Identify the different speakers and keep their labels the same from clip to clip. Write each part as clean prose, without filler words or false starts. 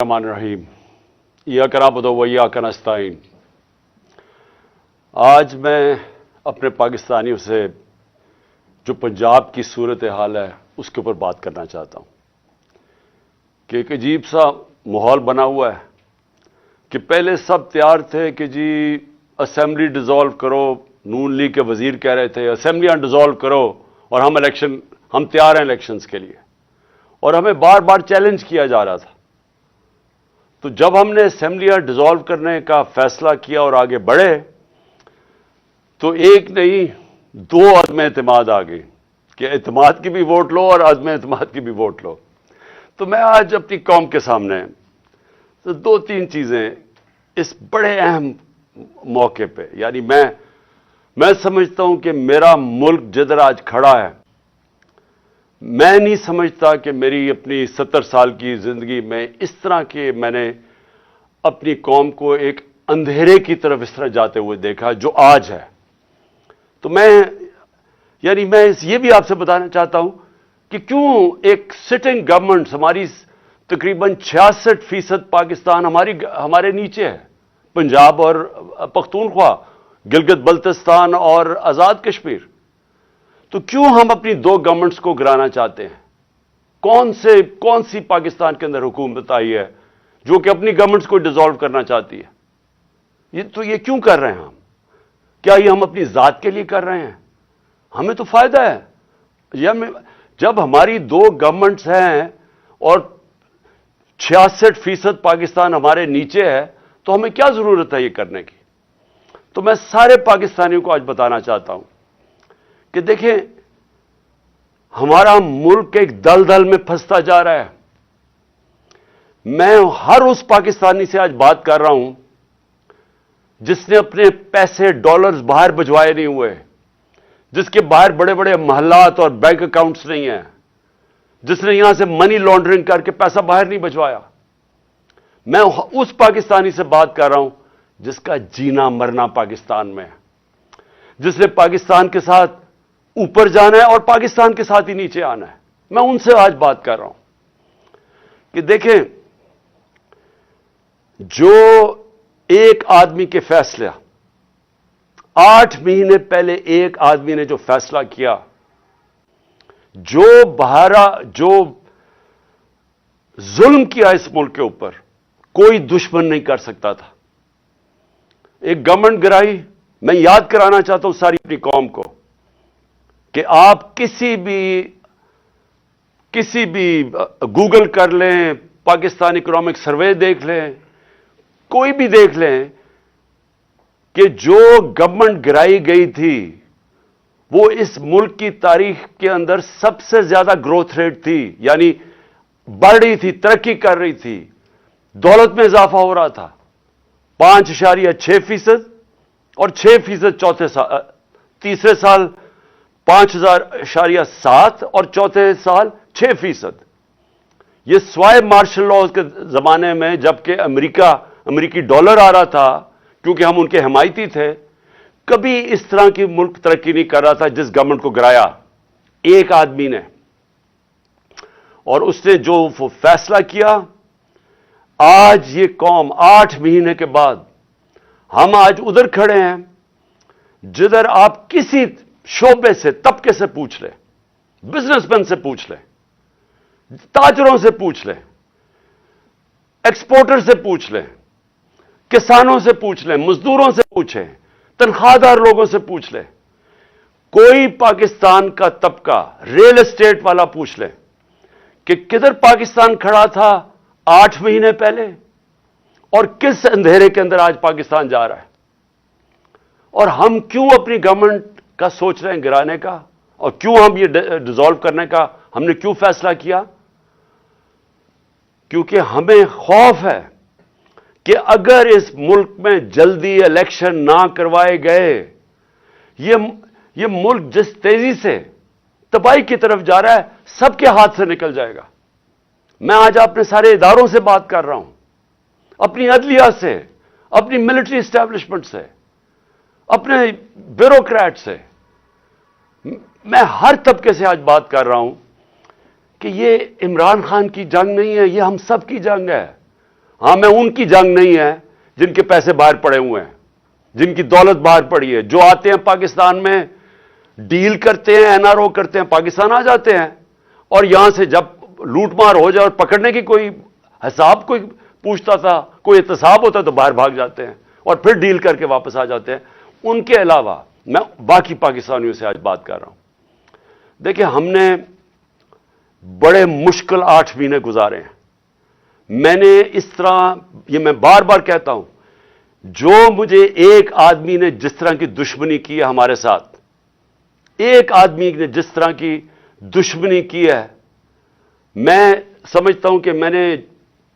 Speaker 1: الرحمن الرحیم ایاک نعبد و ایاک نستعین۔ آج میں اپنے پاکستانیوں سے جو پنجاب کی صورتحال ہے اس کے اوپر بات کرنا چاہتا ہوں کہ ایک عجیب سا ماحول بنا ہوا ہے کہ پہلے سب تیار تھے کہ جی اسمبلی ڈیزالو کرو، نون لیگ کے وزیر کہہ رہے تھے اسمبلیاں ڈیزالو کرو اور ہم تیار ہیں الیکشنز کے لیے، اور ہمیں بار بار چیلنج کیا جا رہا تھا۔ تو جب ہم نے اسمبلیاں ڈیزالو کرنے کا فیصلہ کیا اور آگے بڑھے تو ایک نہیں دو عدم اعتماد آ گئی کہ اعتماد کی بھی ووٹ لو اور عدم اعتماد کی بھی ووٹ لو۔ تو میں آج اپنی قوم کے سامنے تو دو تین چیزیں اس بڑے اہم موقع پہ، یعنی میں سمجھتا ہوں کہ میرا ملک جدھر آج کھڑا ہے، میں نہیں سمجھتا کہ میری اپنی 70 سال کی زندگی میں اس طرح کے میں نے اپنی قوم کو ایک اندھیرے کی طرف اس طرح جاتے ہوئے دیکھا جو آج ہے۔ تو میں یہ بھی آپ سے بتانا چاہتا ہوں کہ کیوں ایک سٹنگ گورنمنٹ، ہماری تقریباً 66% پاکستان ہمارے نیچے ہے، پنجاب اور پختونخوا، گلگت بلتستان اور آزاد کشمیر۔ تو کیوں ہم اپنی دو گورنمنٹس کو گرانا چاہتے ہیں؟ کون سی پاکستان کے اندر حکومت آئی ہے جو کہ اپنی گورنمنٹس کو ڈیزالو کرنا چاہتی ہے؟ یہ کیوں کر رہے ہیں ہم؟ کیا یہ ہم اپنی ذات کے لیے کر رہے ہیں؟ ہمیں تو فائدہ ہے جب ہماری دو گورنمنٹس ہیں اور 66% پاکستان ہمارے نیچے ہے، تو ہمیں کیا ضرورت ہے یہ کرنے کی؟ تو میں سارے پاکستانیوں کو آج بتانا چاہتا ہوں کہ دیکھیں ہمارا ملک ایک دلدل میں پھنستا جا رہا ہے۔ میں ہر اس پاکستانی سے آج بات کر رہا ہوں جس نے اپنے پیسے ڈالرز باہر بھجوائے نہیں ہوئے، جس کے باہر بڑے بڑے محلات اور بینک اکاؤنٹس نہیں ہیں، جس نے یہاں سے منی لانڈرنگ کر کے پیسہ باہر نہیں بھجوایا۔ میں اس پاکستانی سے بات کر رہا ہوں جس کا جینا مرنا پاکستان میں ہے، جس نے پاکستان کے ساتھ اوپر جانا ہے اور پاکستان کے ساتھ ہی نیچے آنا ہے۔ میں ان سے آج بات کر رہا ہوں کہ دیکھیں جو ایک آدمی کے فیصلہ 8 مہینے پہلے ایک آدمی نے جو فیصلہ کیا، جو ظلم کیا اس ملک کے اوپر، کوئی دشمن نہیں کر سکتا تھا۔ ایک گورنمنٹ گرائی۔ میں یاد کرانا چاہتا ہوں ساری اپنی قوم کو کہ آپ کسی بھی گوگل کر لیں، پاکستان اکنامک سروے دیکھ لیں، کوئی بھی دیکھ لیں کہ جو گورنمنٹ گرائی گئی تھی وہ اس ملک کی تاریخ کے اندر سب سے زیادہ گروتھ ریٹ تھی، یعنی بڑھ رہی تھی، ترقی کر رہی تھی، دولت میں اضافہ ہو رہا تھا 5.6% اور 6% تیسرے سال 5.7 اور چوتھے سال 6%۔ یہ سوائے مارشل لاز کے زمانے میں جبکہ امریکی ڈالر آ رہا تھا کیونکہ ہم ان کے حمایتی تھے، کبھی اس طرح کی ملک ترقی نہیں کر رہا تھا جس گورنمنٹ کو گرایا ایک آدمی نے۔ اور اس نے جو فیصلہ کیا، آج یہ قوم 8 مہینے کے بعد ہم آج ادھر کھڑے ہیں جدھر آپ کسی شعبے سے، طبقے سے پوچھ لیں، بزنس مین سے پوچھ لیں، تاجروں سے پوچھ لیں، ایکسپورٹر سے پوچھ لیں، کسانوں سے پوچھ لیں، مزدوروں سے پوچھیں، تنخواہ دار لوگوں سے پوچھ لیں، کوئی پاکستان کا طبقہ، ریل اسٹیٹ والا پوچھ لیں کہ کدھر پاکستان کھڑا تھا 8 مہینے پہلے اور کس اندھیرے کے اندر آج پاکستان جا رہا ہے۔ اور ہم کیوں اپنی گورنمنٹ کا سوچ رہے ہیں گرانے کا، اور کیوں ہم یہ ڈیزالو کرنے کا ہم نے کیوں فیصلہ کیا؟ کیونکہ ہمیں خوف ہے کہ اگر اس ملک میں جلدی الیکشن نہ کروائے گئے، یہ ملک جس تیزی سے تباہی کی طرف جا رہا ہے سب کے ہاتھ سے نکل جائے گا۔ میں آج اپنے سارے اداروں سے بات کر رہا ہوں، اپنی عدلیہ سے، اپنی ملٹری اسٹیبلشمنٹ سے، اپنے بیوروکریٹ سے، میں ہر طبقے سے آج بات کر رہا ہوں کہ یہ عمران خان کی جنگ نہیں ہے، یہ ہم سب کی جنگ ہے۔ ہاں میں ان کی جنگ نہیں ہے جن کے پیسے باہر پڑے ہوئے ہیں، جن کی دولت باہر پڑی ہے، جو آتے ہیں پاکستان میں ڈیل کرتے ہیں، این آر او کرتے ہیں، پاکستان آ جاتے ہیں، اور یہاں سے جب لوٹ مار ہو جائے اور پکڑنے کی کوئی حساب کوئی پوچھتا تھا، کوئی احتساب ہوتا تو باہر بھاگ جاتے ہیں اور پھر ڈیل کر کے واپس آ جاتے ہیں۔ ان کے علاوہ میں باقی پاکستانیوں سے آج بات کر رہا ہوں۔ دیکھیں، ہم نے بڑے مشکل 8 مہینے گزارے ہیں۔ میں نے اس طرح، یہ میں بار بار کہتا ہوں، جو مجھے ایک آدمی نے جس طرح کی دشمنی کی ہے ہمارے ساتھ، ایک آدمی نے جس طرح کی دشمنی کی ہے، میں سمجھتا ہوں کہ میں نے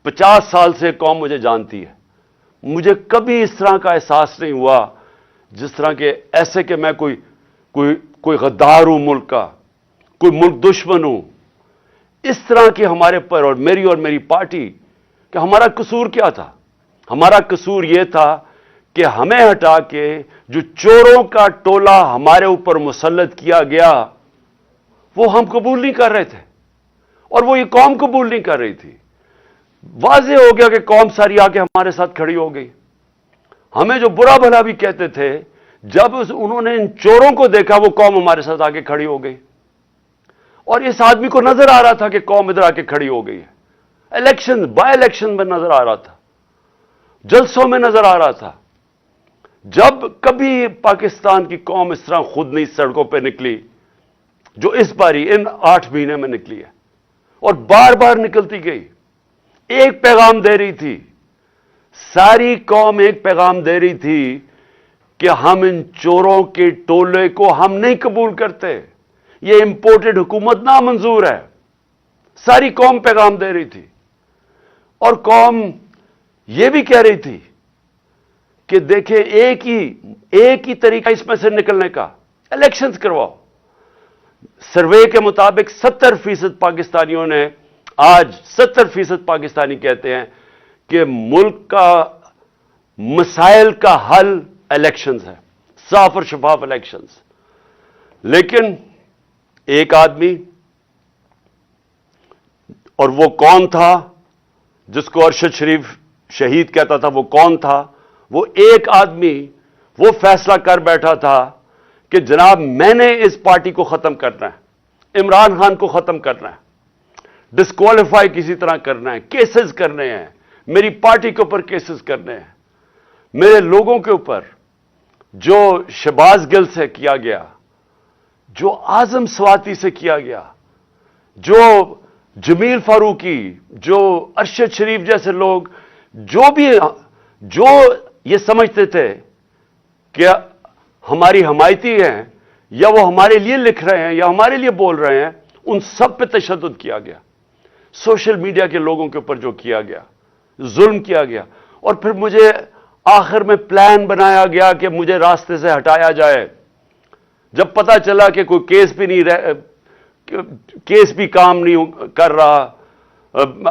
Speaker 1: 50 سال سے قوم مجھے جانتی ہے، مجھے کبھی اس طرح کا احساس نہیں ہوا جس طرح کے ایسے کہ میں کوئی غدار ہوں ملک کا، کوئی ملک دشمن ہوں۔ اس طرح کی ہمارے پر اور میری پارٹی کہ ہمارا قصور کیا تھا؟ ہمارا قصور یہ تھا کہ ہمیں ہٹا کے جو چوروں کا ٹولہ ہمارے اوپر مسلط کیا گیا وہ ہم قبول نہیں کر رہے تھے، اور وہ یہ قوم قبول نہیں کر رہی تھی۔ واضح ہو گیا کہ قوم ساری آ کے ہمارے ساتھ کھڑی ہو گئی۔ ہمیں جو برا بھلا بھی کہتے تھے، جب انہوں نے ان چوروں کو دیکھا وہ قوم ہمارے ساتھ آ کے کھڑی ہو گئی، اور اس آدمی کو نظر آ رہا تھا کہ قوم ادھر آ کے کھڑی ہو گئی ہے۔ بائی الیکشن میں نظر آ رہا تھا، جلسوں میں نظر آ رہا تھا۔ جب کبھی پاکستان کی قوم اس طرح خود نہیں سڑکوں پہ نکلی جو اس باری ان 8 مہینے میں نکلی ہے، اور بار بار نکلتی گئی، ایک پیغام دے رہی تھی، ساری قوم ایک پیغام دے رہی تھی کہ ہم ان چوروں کے ٹولے کو ہم نہیں قبول کرتے، یہ امپورٹڈ حکومت نامنظور ہے۔ ساری قوم پیغام دے رہی تھی، اور قوم یہ بھی کہہ رہی تھی کہ دیکھیں ایک ہی طریقہ اس میں سے نکلنے کا، الیکشنز کرواؤ۔ سروے کے مطابق 70% پاکستانیوں نے، آج 70% پاکستانی کہتے ہیں کہ ملک کا مسائل کا حل الیکشنز ہے، صاف اور شفاف الیکشنز۔ لیکن ایک آدمی، اور وہ کون تھا جس کو ارشد شریف شہید کہتا تھا، وہ کون تھا؟ وہ ایک آدمی وہ فیصلہ کر بیٹھا تھا کہ جناب میں نے اس پارٹی کو ختم کرنا ہے، عمران خان کو ختم کرنا ہے، ڈسکوالیفائی کسی طرح کرنا ہے، کیسز کرنے ہیں، میری پارٹی کے اوپر کیسز کرنے ہیں، میرے لوگوں کے اوپر جو شہباز گل سے کیا گیا، جو اعظم سواتی سے کیا گیا، جو جمیل فاروقی، جو ارشد شریف جیسے لوگ، جو یہ سمجھتے تھے کہ ہماری حمایتی ہیں یا وہ ہمارے لیے لکھ رہے ہیں یا ہمارے لیے بول رہے ہیں، ان سب پہ تشدد کیا گیا۔ سوشل میڈیا کے لوگوں کے اوپر جو کیا گیا، ظلم کیا گیا، اور پھر مجھے آخر میں پلان بنایا گیا کہ مجھے راستے سے ہٹایا جائے۔ جب پتا چلا کہ کوئی کیس بھی کام نہیں کر رہا،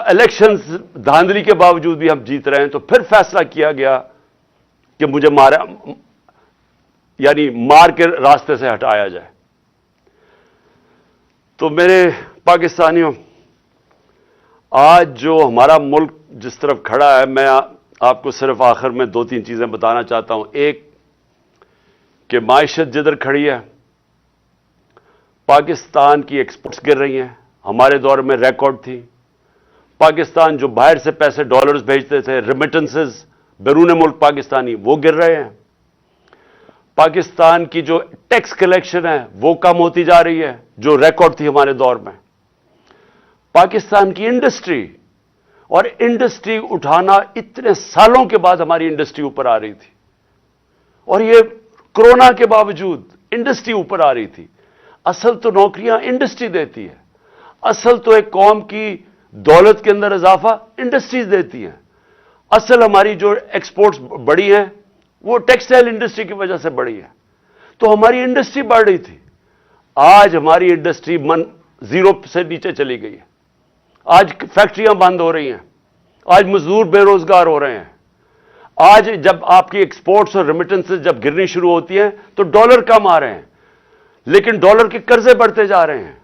Speaker 1: الیکشنز دھاندلی کے باوجود بھی ہم جیت رہے ہیں، تو پھر فیصلہ کیا گیا کہ مجھے مار کے راستے سے ہٹایا جائے۔ تو میرے پاکستانیوں، آج جو ہمارا ملک جس طرف کھڑا ہے، میں آپ کو صرف آخر میں 2-3 چیزیں بتانا چاہتا ہوں۔ ایک کہ معیشت جدھر کھڑی ہے، پاکستان کی ایکسپورٹس گر رہی ہیں، ہمارے دور میں ریکارڈ تھی۔ پاکستان جو باہر سے پیسے ڈالرز بھیجتے تھے، ریمیٹنسز بیرون ملک پاکستانی، وہ گر رہے ہیں۔ پاکستان کی جو ٹیکس کلیکشن ہے وہ کم ہوتی جا رہی ہے، جو ریکارڈ تھی ہمارے دور میں۔ پاکستان کی انڈسٹری، اور انڈسٹری اٹھانا اتنے سالوں کے بعد ہماری انڈسٹری اوپر آ رہی تھی، اور یہ کورونا کے باوجود انڈسٹری اوپر آ رہی تھی۔ اصل تو نوکریاں انڈسٹری دیتی ہے، اصل تو ایک قوم کی دولت کے اندر اضافہ انڈسٹریز دیتی ہیں۔ اصل ہماری جو ایکسپورٹس بڑی ہیں وہ ٹیکسٹائل انڈسٹری کی وجہ سے بڑی ہے، تو ہماری انڈسٹری بڑھ رہی تھی۔ آج ہماری انڈسٹری 0 سے نیچے چلی گئی ہے، آج فیکٹریاں بند ہو رہی ہیں، آج مزدور بے روزگار ہو رہے ہیں۔ آج جب آپ کی ایکسپورٹس اور ریمیٹنسز جب گرنی شروع ہوتی ہیں تو ڈالر کم آ رہے ہیں، لیکن ڈالر کے قرضے بڑھتے جا رہے ہیں،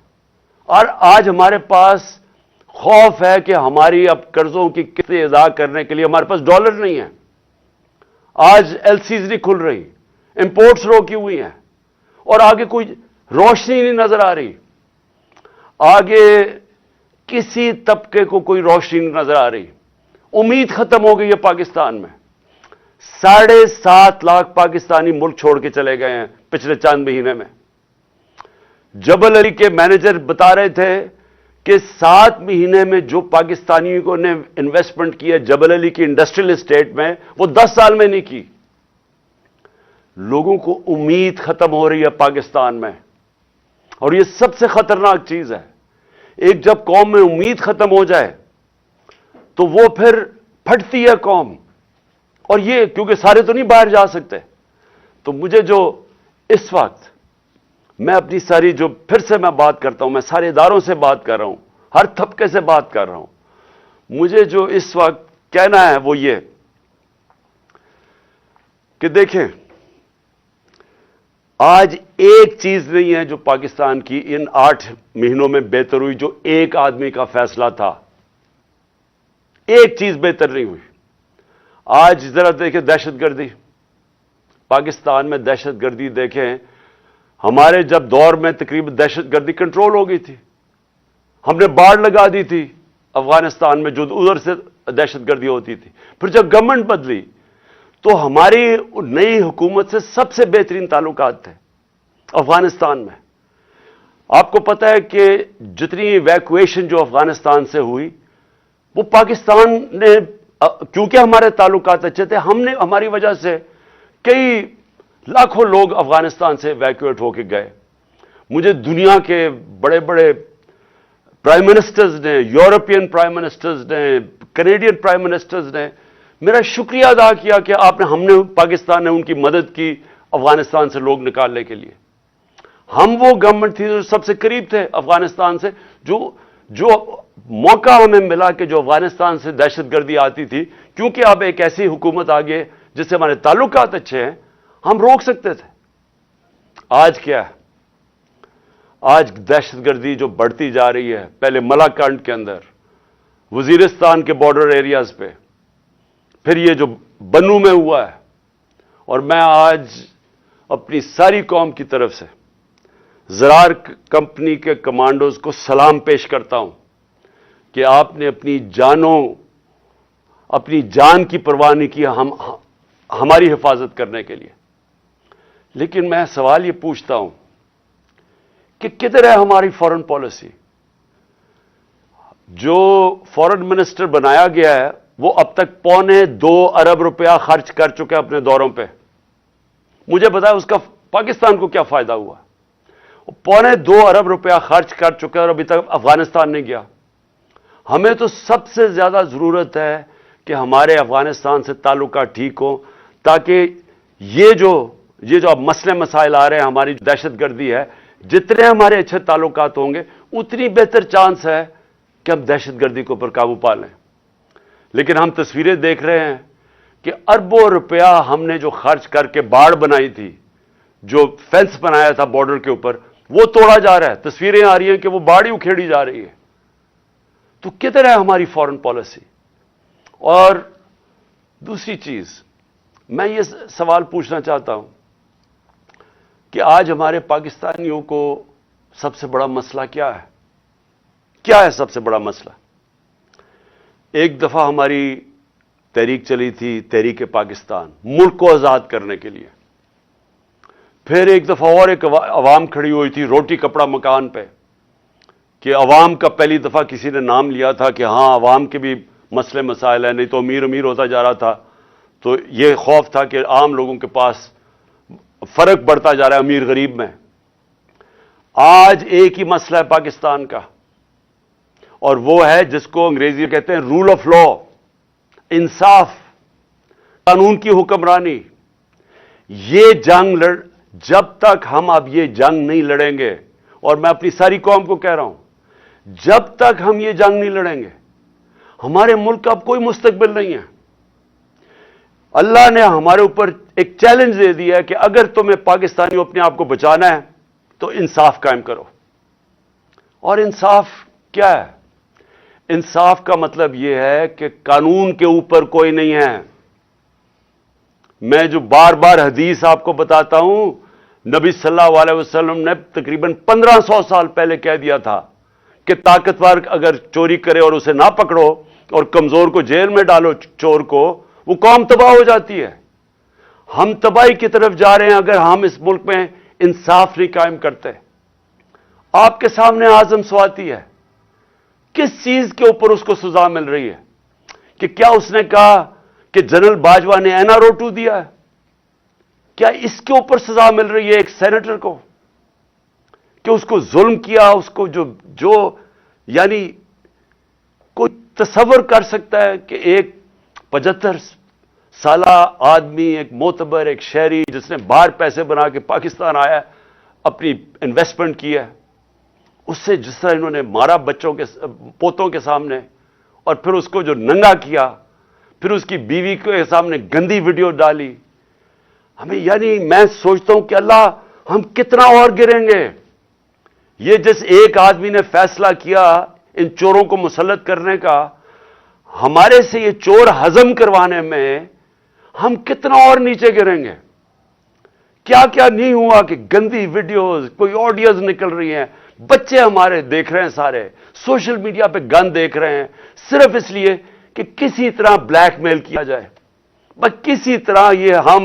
Speaker 1: اور آج ہمارے پاس خوف ہے کہ ہماری اب قرضوں کی قسطیں ادا کرنے کے لیے ہمارے پاس ڈالر نہیں ہے. آج ایل سیز نہیں کھل رہی, امپورٹس روکی ہوئی ہیں, اور آگے کوئی روشنی نہیں نظر آ رہی. آگے کسی طبقے کو کوئی روشنی نہیں نظر آ رہی. امید ختم ہو گئی ہے پاکستان میں. 7.5 لاکھ پاکستانی ملک چھوڑ کے چلے گئے ہیں پچھلے چند مہینے میں. جبل علی کے مینیجر بتا رہے تھے کہ 7 مہینے میں جو پاکستانیوں نے انویسٹمنٹ کی ہے جبل علی کی انڈسٹریل اسٹیٹ میں, وہ 10 سال میں نہیں کی. لوگوں کو امید ختم ہو رہی ہے پاکستان میں, اور یہ سب سے خطرناک چیز ہے. ایک جب قوم میں امید ختم ہو جائے تو وہ پھر پھٹتی ہے قوم. اور یہ کیونکہ سارے تو نہیں باہر جا سکتے, تو مجھے جو اس وقت میں اپنی ساری جو پھر سے میں بات کرتا ہوں, میں سارے اداروں سے بات کر رہا ہوں, ہر طبقے سے بات کر رہا ہوں, مجھے جو اس وقت کہنا ہے وہ یہ کہ دیکھیں, آج ایک چیز نہیں ہے جو پاکستان کی ان 8 مہینوں میں بہتر ہوئی, جو ایک آدمی کا فیصلہ تھا. ایک چیز بہتر نہیں ہوئی. آج ذرا دیکھیں دہشت گردی, پاکستان میں دہشت گردی دیکھیں. ہمارے جب دور میں تقریباً دہشت گردی کنٹرول ہو گئی تھی, ہم نے باڑ لگا دی تھی افغانستان میں جو ادھر سے دہشت گردی ہوتی تھی. پھر جب گورنمنٹ بدلی تو ہماری نئی حکومت سے سب سے بہترین تعلقات تھے افغانستان میں. آپ کو پتہ ہے کہ جتنی ایویکویشن جو افغانستان سے ہوئی وہ پاکستان نے, کیونکہ ہمارے تعلقات اچھے تھے, ہم نے ہماری وجہ سے کئی لاکھوں لوگ افغانستان سے ایویکویٹ ہو کے گئے. مجھے دنیا کے بڑے بڑے پرائم منسٹرز نے, یورپین پرائم منسٹرز نے, کینیڈین پرائم منسٹرز نے میرا شکریہ ادا کیا کہ ہم نے پاکستان نے ان کی مدد کی افغانستان سے لوگ نکالنے کے لیے. ہم وہ گورنمنٹ تھی جو سب سے قریب تھے افغانستان سے, جو موقع ہمیں ملا کہ جو افغانستان سے دہشت گردی آتی تھی, کیونکہ اب ایک ایسی حکومت آ گئی جس سے ہمارے تعلقات اچھے ہیں, ہم روک سکتے تھے. آج کیا ہے؟ آج دہشت گردی جو بڑھتی جا رہی ہے, پہلے ملاکنڈ کے اندر, وزیرستان کے بارڈر ایریاز پہ, پھر یہ جو بنو میں ہوا ہے. اور میں آج اپنی ساری قوم کی طرف سے زرار کمپنی کے کمانڈوز کو سلام پیش کرتا ہوں کہ آپ نے اپنی جان کی پرواہ نہیں کی ہماری حفاظت کرنے کے لیے. لیکن میں سوال یہ پوچھتا ہوں کہ کدھر ہے ہماری فارن پالیسی؟ جو فارن منسٹر بنایا گیا ہے وہ اب تک $2.25 ارب خرچ کر چکے اپنے دوروں پہ. مجھے بتایا اس کا پاکستان کو کیا فائدہ ہوا؟ $2.25 ارب خرچ کر چکے اور ابھی تک افغانستان نہیں گیا. ہمیں تو سب سے زیادہ ضرورت ہے کہ ہمارے افغانستان سے تعلقات ٹھیک ہوں, تاکہ یہ جو اب مسئلے مسائل آ رہے ہیں, ہماری دہشت گردی ہے, جتنے ہمارے اچھے تعلقات ہوں گے اتنی بہتر چانس ہے کہ ہم دہشت گردی کے اوپر قابو پا لیں. لیکن ہم تصویریں دیکھ رہے ہیں کہ اربوں روپیہ ہم نے جو خرچ کر کے باڑ بنائی تھی, جو فینس بنایا تھا بارڈر کے اوپر, وہ توڑا جا رہا ہے. تصویریں آ رہی ہیں کہ وہ باڑ ہی اکھیڑی جا رہی ہے. تو کدھر ہے ہماری فارن پالیسی؟ اور دوسری چیز, میں یہ سوال پوچھنا چاہتا ہوں کہ آج ہمارے پاکستانیوں کو سب سے بڑا مسئلہ کیا ہے؟ کیا ہے سب سے بڑا مسئلہ؟ ایک دفعہ ہماری تحریک چلی تھی, تحریک پاکستان, ملک کو آزاد کرنے کے لیے. پھر ایک دفعہ اور ایک عوام کھڑی ہوئی تھی روٹی کپڑا مکان پہ, کہ عوام کا پہلی دفعہ کسی نے نام لیا تھا کہ ہاں عوام کے بھی مسئلے مسائل ہیں, نہیں تو امیر امیر ہوتا جا رہا تھا. تو یہ خوف تھا کہ عام لوگوں کے پاس فرق بڑھتا جا رہا ہے امیر غریب میں. آج ایک ہی مسئلہ ہے پاکستان کا, اور وہ ہے جس کو انگریزی میں کہتے ہیں رول آف لا, انصاف, قانون کی حکمرانی. یہ جنگ جب تک ہم اب یہ جنگ نہیں لڑیں گے, اور میں اپنی ساری قوم کو کہہ رہا ہوں, جب تک ہم یہ جنگ نہیں لڑیں گے ہمارے ملک کا اب کوئی مستقبل نہیں ہے. اللہ نے ہمارے اوپر ایک چیلنج دے دیا ہے کہ اگر تمہیں پاکستانیوں اپنے آپ کو بچانا ہے تو انصاف قائم کرو. اور انصاف کیا ہے؟ انصاف کا مطلب یہ ہے کہ قانون کے اوپر کوئی نہیں ہے. میں جو بار بار حدیث آپ کو بتاتا ہوں، نبی صلی اللہ علیہ وسلم نے تقریباً 1500 سال پہلے کہہ دیا تھا کہ طاقتور اگر چوری کرے اور اسے نہ پکڑو اور کمزور کو جیل میں ڈالو، چور کو، وہ قوم تباہ ہو جاتی ہے. ہم تباہی کی طرف جا رہے ہیں اگر ہم اس ملک میں انصاف نہیں قائم کرتے. آپ کے سامنے اعظم سواتی ہے، کس چیز کے اوپر اس کو سزا مل رہی ہے؟ کہ کیا اس نے کہا کہ جنرل باجوہ نے اینا روٹو دیا ہے؟ کیا اس کے اوپر سزا مل رہی ہے ایک سینیٹر کو کہ اس کو ظلم کیا؟ اس کو جو یعنی کوئی تصور کر سکتا ہے کہ ایک 75 سالہ آدمی، ایک معتبر، ایک شہری جس نے باہر پیسے بنا کے پاکستان آیا، اپنی انویسٹمنٹ کی ہے، اس سے جس طرح انہوں نے مارا بچوں کے پوتوں کے سامنے، اور پھر اس کو جو ننگا کیا، پھر اس کی بیوی کے سامنے گندی ویڈیو ڈالی. ہمیں یعنی میں سوچتا ہوں کہ اللہ ہم کتنا اور گریں گے. یہ جس ایک آدمی نے فیصلہ کیا ان چوروں کو مسلط کرنے کا، ہمارے سے یہ چور ہضم کروانے میں ہم کتنا اور نیچے گریں گے. کیا کیا نہیں ہوا کہ گندی ویڈیوز، کوئی آڈیوز نکل رہی ہیں، بچے ہمارے دیکھ رہے ہیں، سارے سوشل میڈیا پہ گند دیکھ رہے ہیں، صرف اس لیے کہ کسی طرح بلیک میل کیا جائے، بس کسی طرح یہ ہم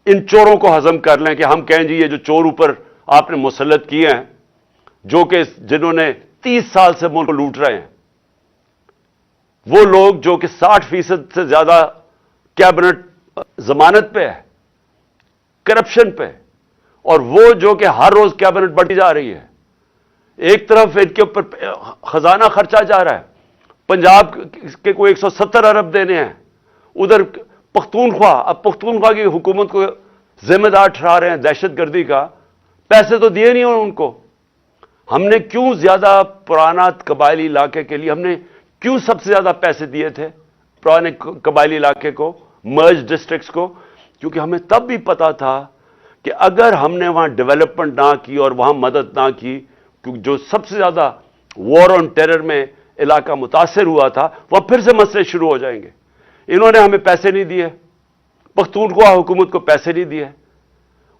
Speaker 1: ان چوروں کو ہضم کر لیں کہ ہم کہیں جی یہ جو چور اوپر آپ نے مسلط کیے ہیں، جو کہ جنہوں نے 30 سال سے ملک کو لوٹ رہے ہیں، وہ لوگ جو کہ 60% سے زیادہ کیبنٹ ضمانت پہ ہے، کرپشن پہ، اور وہ جو کہ ہر روز کیبنٹ بڑھتی جا رہی ہے. ایک طرف ان کے اوپر خزانہ خرچہ جا رہا ہے، پنجاب کے کوئی 170 ارب دینے ہیں، ادھر پختونخوا، اب پختونخوا کی حکومت کو ذمہ دار ٹھہرا رہے ہیں دہشت گردی کا. پیسے تو دیے نہیں ان کو. ہم نے کیوں زیادہ پرانا قبائلی علاقے کے لیے ہم نے کیوں سب سے زیادہ پیسے دیے تھے پرانے قبائلی علاقے کو، مرج ڈسٹرکٹس کو؟ کیونکہ ہمیں تب بھی پتا تھا کہ اگر ہم نے وہاں ڈیولپمنٹ نہ کی اور وہاں مدد نہ کی، کیونکہ جو سب سے زیادہ وار آن ٹیرر میں علاقہ متاثر ہوا تھا، وہ پھر سے مسئلے شروع ہو جائیں گے. انہوں نے ہمیں پیسے نہیں دیے، پختونخوا حکومت کو پیسے نہیں دیے،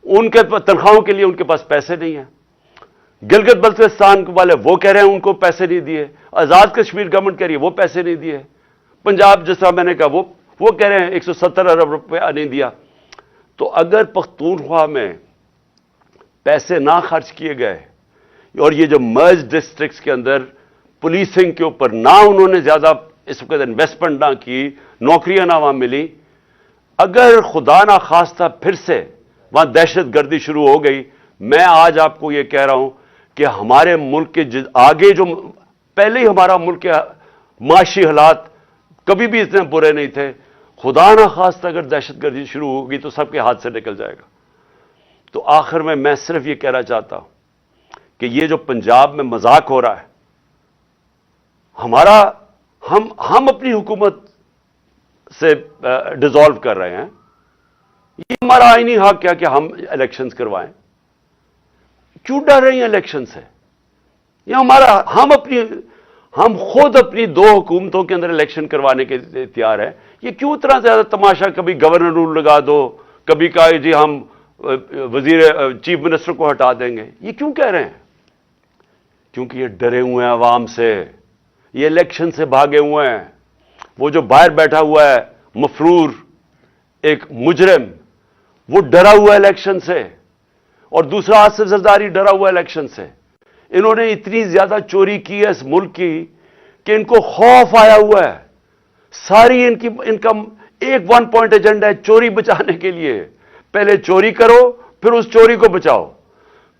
Speaker 1: ان کے تنخواہوں کے لیے ان کے پاس پیسے نہیں ہیں. گلگت بلتستان والے وہ کہہ رہے ہیں ان کو پیسے نہیں دیے، آزاد کشمیر گورنمنٹ کہہ رہی ہے وہ پیسے نہیں دیے، پنجاب جس طرح میں نے کہا وہ کہہ رہے ہیں 170 ارب روپیہ نہیں دیا. تو اگر پختونخوا میں پیسے نہ خرچ کیے گئے اور یہ جو مرج ڈسٹرکٹس کے اندر پولیسنگ کے اوپر نہ انہوں نے زیادہ اس وقت انویسٹمنٹ نہ کی، نوکریاں نہ وہاں ملی، اگر خدا نہ خواستہ پھر سے وہاں دہشت گردی شروع ہو گئی، میں آج آپ کو یہ کہہ رہا ہوں کہ ہمارے ملک کے آگے جو پہلے ہی ہمارا ملک کے معاشی حالات کبھی بھی اتنے برے نہیں تھے، خدا نہ خواستہ اگر دہشت گردی شروع ہوگی تو سب کے ہاتھ سے نکل جائے گا. تو آخر میں صرف یہ کہنا چاہتا ہوں کہ یہ جو پنجاب میں مذاق ہو رہا ہے، ہم اپنی حکومت سے ڈیزالو کر رہے ہیں. یہ ہمارا آئینی حق کیا کہ ہم الیکشنز کروائیں؟ کیوں ڈر رہی ہیں الیکشن سے؟ یہ ہمارا ہم خود اپنی 2 حکومتوں کے اندر الیکشن کروانے کے تیار ہیں. یہ کیوں اتنا زیادہ تماشا؟ کبھی گورنر رول لگا دو، کبھی کہا جی ہم چیف منسٹر کو ہٹا دیں گے. یہ کیوں کہہ رہے ہیں؟ کیونکہ یہ ڈرے ہوئے ہیں عوام سے، یہ الیکشن سے بھاگے ہوئے ہیں. وہ جو باہر بیٹھا ہوا ہے مفرور ایک مجرم، وہ ڈرا ہوا ہے الیکشن سے، اور دوسرا آصف زرداری ڈرا ہوا ہے الیکشن سے. انہوں نے اتنی زیادہ چوری کی ہے اس ملک کی کہ ان کو خوف آیا ہوا ہے. ساری ان کا ایک 1 پوائنٹ ایجنڈا ہے چوری بچانے کے لیے. پہلے چوری کرو پھر اس چوری کو بچاؤ.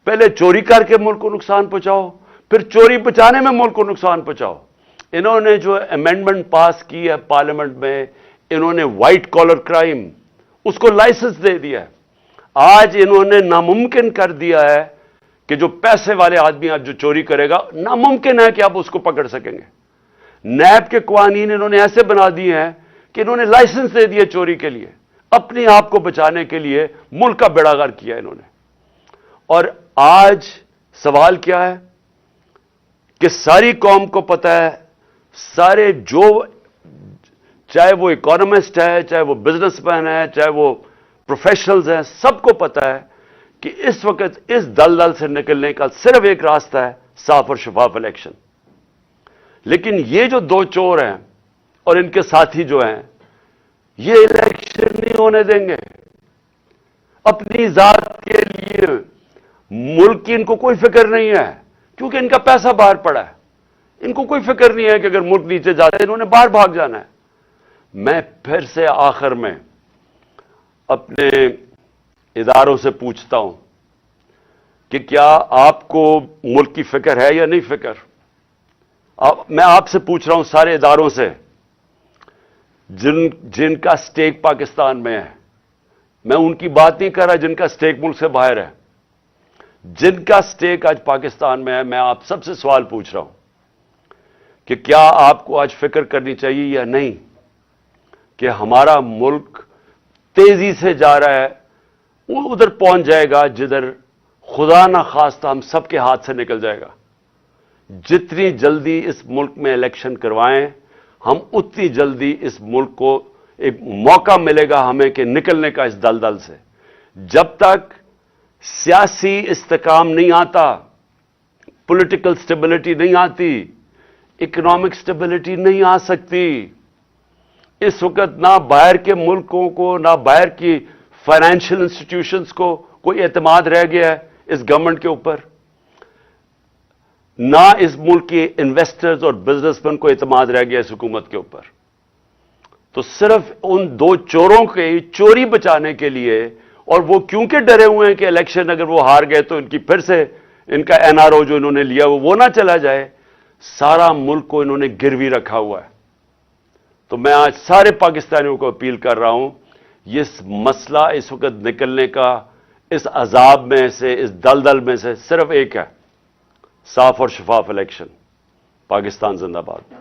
Speaker 1: پہلے چوری کر کے ملک کو نقصان پہنچاؤ، پھر چوری بچانے میں ملک کو نقصان پہنچاؤ. انہوں نے جو امینڈمنٹ پاس کی ہے پارلیمنٹ میں، انہوں نے وائٹ کالر کرائم اس کو لائسنس دے دیا ہے. آج انہوں نے ناممکن کر دیا ہے کہ جو پیسے والے آدمی آج جو چوری کرے گا، ناممکن ہے کہ آپ اس کو پکڑ سکیں گے. نیب کے قوانین انہوں نے ایسے بنا دیے ہیں کہ انہوں نے لائسنس دے دیے چوری کے لیے، اپنے آپ کو بچانے کے لیے ملک کا بیڑا غرق کیا انہوں نے. اور آج سوال کیا ہے کہ ساری قوم کو پتہ ہے سارے جو چاہے وہ اکانومسٹ ہے, چاہے وہ بزنس مین ہے, چاہے وہ پروفیشنلز ہیں, سب کو پتا ہے کہ اس وقت اس دلدل سے نکلنے کا صرف ایک راستہ ہے, صاف اور شفاف الیکشن. لیکن یہ جو دو چور ہیں اور ان کے ساتھی جو ہیں, یہ الیکشن نہیں ہونے دیں گے. اپنی ذات کے لیے ملک کی ان کو کوئی فکر نہیں ہے, کیونکہ ان کا پیسہ باہر پڑا ہے. ان کو کوئی فکر نہیں ہے کہ اگر ملک نیچے جاتا ہے انہوں نے باہر بھاگ جانا ہے. میں پھر سے آخر میں اپنے اداروں سے پوچھتا ہوں کہ کیا آپ کو ملک کی فکر ہے یا نہیں فکر؟ میں آپ سے پوچھ رہا ہوں, سارے اداروں سے جن کا سٹیک پاکستان میں ہے. میں ان کی بات نہیں کر رہا جن کا سٹیک ملک سے باہر ہے. جن کا سٹیک آج پاکستان میں ہے, میں آپ سب سے سوال پوچھ رہا ہوں کہ کیا آپ کو آج فکر کرنی چاہیے یا نہیں کہ ہمارا ملک تیزی سے جا رہا ہے, وہ ادھر پہنچ جائے گا جدھر خدا نہ خواستہ ہم سب کے ہاتھ سے نکل جائے گا. جتنی جلدی اس ملک میں الیکشن کروائیں ہم اتنی جلدی اس ملک کو ایک موقع ملے گا ہمیں کہ نکلنے کا اس دلدل سے. جب تک سیاسی استحکام نہیں آتا, پولیٹیکل سٹیبلٹی نہیں آتی, اکنامک سٹیبلٹی نہیں آ سکتی. اس وقت نہ باہر کے ملکوں کو, نہ باہر کی فائنینشیل انسٹیٹیوشنز کو کوئی اعتماد رہ گیا ہے اس گورنمنٹ کے اوپر, نہ اس ملک کے انویسٹرز اور بزنس مین کو اعتماد رہ گیا اس حکومت کے اوپر. تو صرف ان دو چوروں کے چوری بچانے کے لیے, اور وہ کیونکہ ڈرے ہوئے ہیں کہ الیکشن اگر وہ ہار گئے تو ان کی پھر سے ان کا این آر او جو انہوں نے لیا وہ نہ چلا جائے, سارا ملک کو انہوں نے گروی رکھا ہوا ہے. تو میں آج سارے پاکستانیوں کو اپیل کر رہا ہوں, یہ مسئلہ اس وقت نکلنے کا اس عذاب میں سے, اس دلدل میں سے صرف ایک ہے, صاف اور شفاف الیکشن. پاکستان زندہ باد.